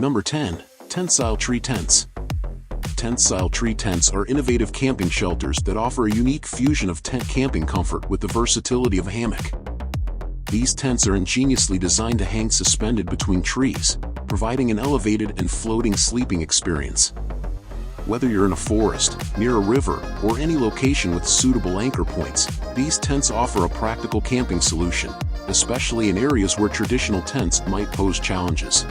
Number 10. Tensile tree tents. Tensile tree tents are innovative camping shelters that offer a unique fusion of tent camping comfort with the versatility of a hammock. These tents are ingeniously designed to hang suspended between trees, providing an elevated and floating sleeping experience. Whether you're in a forest, near a river, or any location with suitable anchor points, these tents offer a practical camping solution, especially in areas where traditional tents might pose challenges.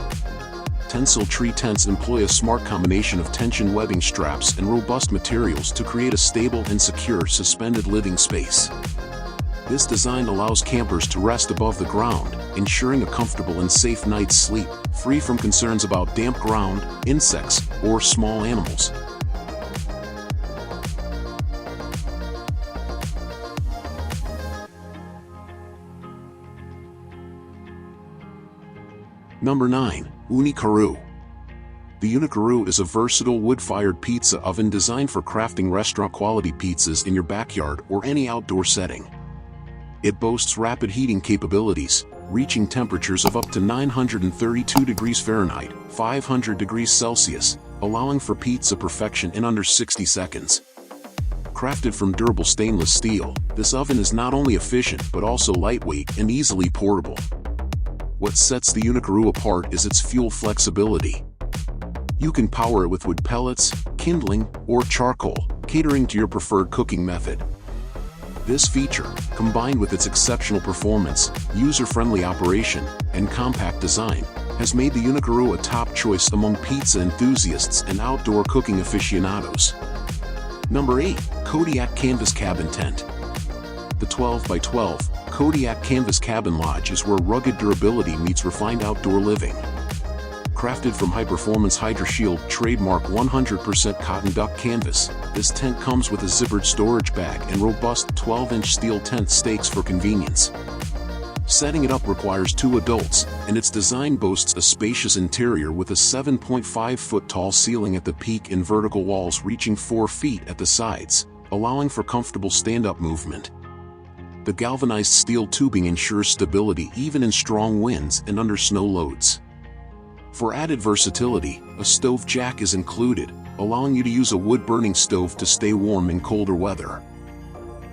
Tensile tree tents employ a smart combination of tension webbing straps and robust materials to create a stable and secure suspended living space. This design allows campers to rest above the ground, ensuring a comfortable and safe night's sleep, free from concerns about damp ground, insects, or small animals. Number 9. Unikaru. The Unikaru is a versatile wood-fired pizza oven designed for crafting restaurant-quality pizzas in your backyard or any outdoor setting. It boasts rapid heating capabilities, reaching temperatures of up to 932 degrees Fahrenheit, 500 degrees Celsius, allowing for pizza perfection in under 60 seconds. Crafted from durable stainless steel, this oven is not only efficient but also lightweight and easily portable. What sets the Unikaru apart is its fuel flexibility. You can power it with wood pellets, kindling, or charcoal, catering to your preferred cooking method. This feature, combined with its exceptional performance, user-friendly operation, and compact design, has made the Unikaru a top choice among pizza enthusiasts and outdoor cooking aficionados. Number 8. Kodiak Canvas Cabin Tent. The 12x12 Kodiak Canvas Cabin Lodge is where rugged durability meets refined outdoor living. Crafted from high-performance HydroShield trademark 100% cotton duck canvas, this tent comes with a zippered storage bag and robust 12-inch steel tent stakes for convenience. Setting it up requires 2 adults, and its design boasts a spacious interior with a 7.5-foot tall ceiling at the peak and vertical walls reaching 4 feet at the sides, allowing for comfortable stand-up movement. The galvanized steel tubing ensures stability even in strong winds and under snow loads. For added versatility, a stove jack is included, allowing you to use a wood-burning stove to stay warm in colder weather.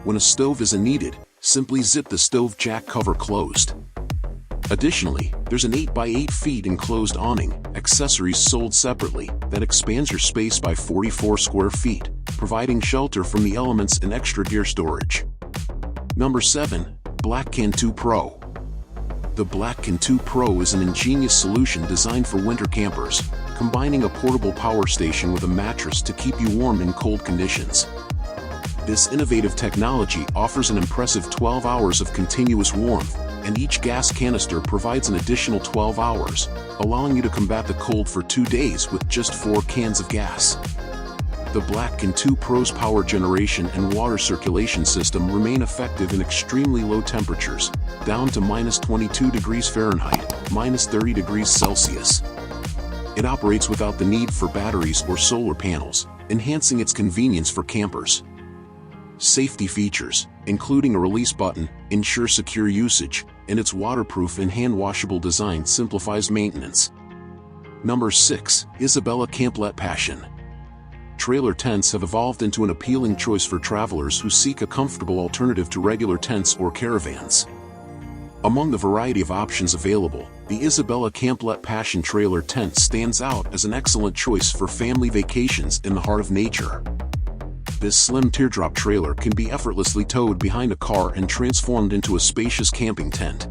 When a stove isn't needed, simply zip the stove jack cover closed. Additionally, there's an 8x8 feet enclosed awning, accessories sold separately, that expands your space by 44 square feet, providing shelter from the elements and extra gear storage. Number 7. Blackcan 2 Pro. The Blackcan 2 Pro is an ingenious solution designed for winter campers, combining a portable power station with a mattress to keep you warm in cold conditions. This innovative technology offers an impressive 12 hours of continuous warmth, and each gas canister provides an additional 12 hours, allowing you to combat the cold for 2 days with just 4 cans of gas. The Blackcan 2 Pro's power generation and water circulation system remain effective in extremely low temperatures, down to -22 degrees Fahrenheit, -30 degrees Celsius. It operates without the need for batteries or solar panels, enhancing its convenience for campers. Safety features, including a release button, ensure secure usage, and its waterproof and hand-washable design simplifies maintenance. Number 6. Isabella Camplet Passion. Trailer tents have evolved into an appealing choice for travelers who seek a comfortable alternative to regular tents or caravans. Among the variety of options available, the Isabella Camplet Passion Trailer tent stands out as an excellent choice for family vacations in the heart of nature. This slim teardrop trailer can be effortlessly towed behind a car and transformed into a spacious camping tent.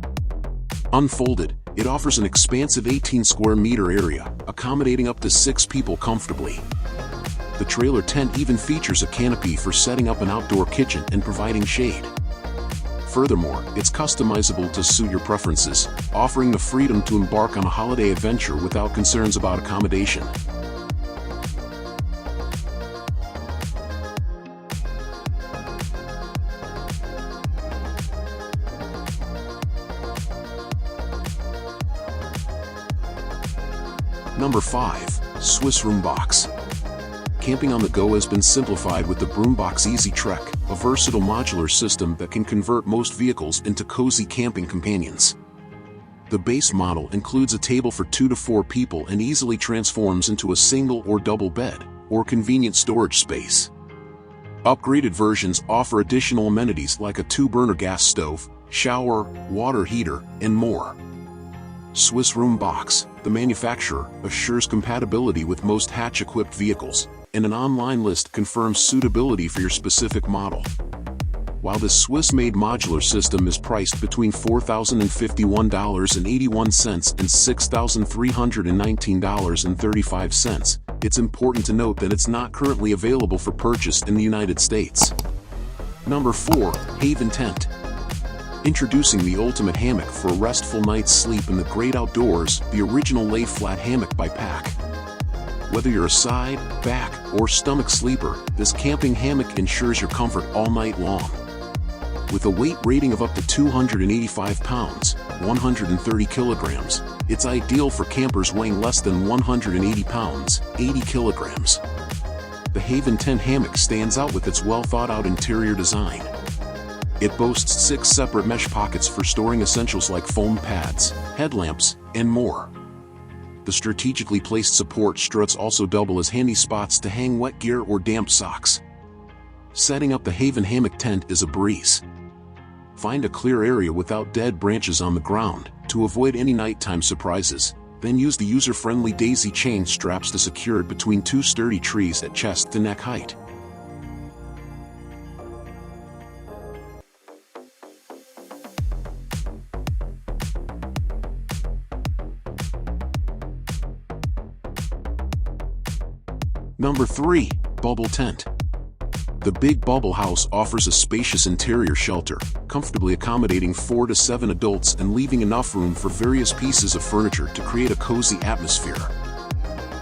Unfolded, it offers an expansive 18 square meter area, accommodating up to 6 people comfortably. The trailer tent even features a canopy for setting up an outdoor kitchen and providing shade. Furthermore, it's customizable to suit your preferences, offering the freedom to embark on a holiday adventure without concerns about accommodation. Number 5. Swiss Room Box. Camping on the go has been simplified with the Broombox Easy Trek, a versatile modular system that can convert most vehicles into cozy camping companions. The base model includes a table for 2 to 4 people and easily transforms into a single or double bed, or convenient storage space. Upgraded versions offer additional amenities like a 2-burner gas stove, shower, water heater, and more. Swiss Room Box. The manufacturer assures compatibility with most hatch-equipped vehicles, and an online list confirms suitability for your specific model. While this Swiss-made modular system is priced between $4,051.81 and $6,319.35, it's important to note that it's not currently available for purchase in the United States. Number 4. Haven Tent. Introducing the ultimate hammock for a restful night's sleep in the great outdoors, the original lay-flat hammock by Pack. Whether you're a side, back, or stomach sleeper, this camping hammock ensures your comfort all night long. With a weight rating of up to 285 pounds, 130 kilograms, it's ideal for campers weighing less than 180 pounds, 80 kilograms. The Haven Tent hammock stands out with its well-thought-out interior design. It boasts 6 separate mesh pockets for storing essentials like foam pads, headlamps, and more. The strategically placed support struts also double as handy spots to hang wet gear or damp socks. Setting up the Haven hammock tent is a breeze. Find a clear area without dead branches on the ground to avoid any nighttime surprises, then use the user-friendly daisy chain straps to secure it between 2 sturdy trees at chest to neck height. Number 3. Bubble Tent. The Big Bubble House offers a spacious interior shelter, comfortably accommodating 4 to 7 adults and leaving enough room for various pieces of furniture to create a cozy atmosphere.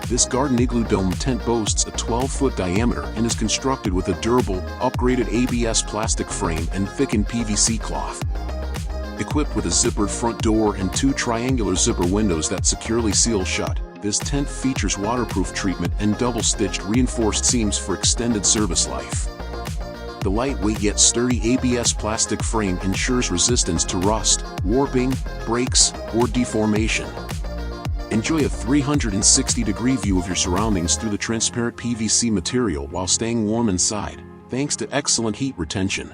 This garden igloo dome tent boasts a 12-foot diameter and is constructed with a durable, upgraded ABS plastic frame and thickened PVC cloth. Equipped with a zippered front door and 2 triangular zipper windows that securely seal shut, this tent features waterproof treatment and double-stitched reinforced seams for extended service life. The lightweight yet sturdy ABS plastic frame ensures resistance to rust, warping, breaks, or deformation. Enjoy a 360-degree view of your surroundings through the transparent PVC material while staying warm inside, thanks to excellent heat retention.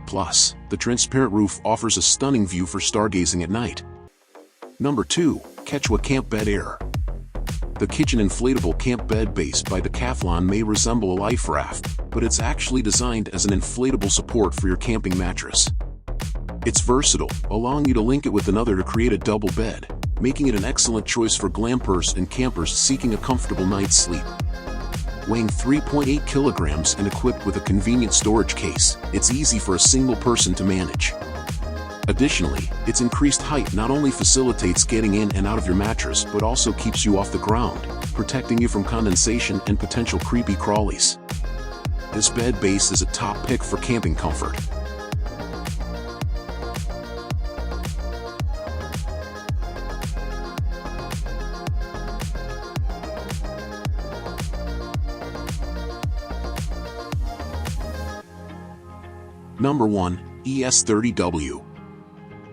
Plus, the transparent roof offers a stunning view for stargazing at night. Number 2. Quechua Camp Bed Air. The kitchen inflatable camp bed base by Decathlon may resemble a life raft, but it's actually designed as an inflatable support for your camping mattress. It's versatile, allowing you to link it with another to create a double bed, making it an excellent choice for glampers and campers seeking a comfortable night's sleep. Weighing 3.8 kilograms and equipped with a convenient storage case, it's easy for a single person to manage. Additionally, its increased height not only facilitates getting in and out of your mattress but also keeps you off the ground, protecting you from condensation and potential creepy crawlies. This bed base is a top pick for camping comfort. Number 1. ES30W.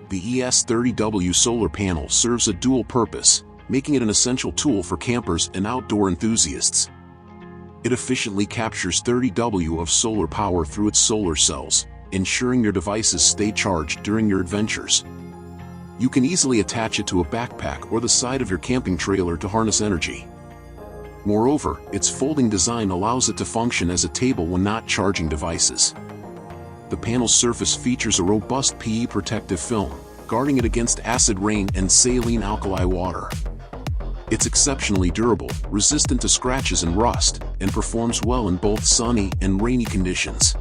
The ES30W solar panel serves a dual purpose, making it an essential tool for campers and outdoor enthusiasts. It efficiently captures 30W of solar power through its solar cells, ensuring your devices stay charged during your adventures. You can easily attach it to a backpack or the side of your camping trailer to harness energy. Moreover, its folding design allows it to function as a table when not charging devices. The panel's surface features a robust PE protective film, guarding it against acid rain and saline alkali water. It's exceptionally durable, resistant to scratches and rust, and performs well in both sunny and rainy conditions.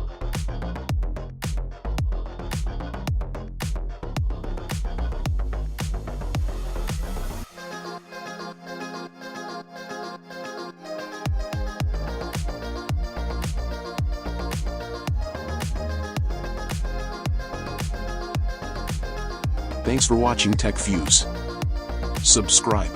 Thanks for watching TechFuse. Subscribe.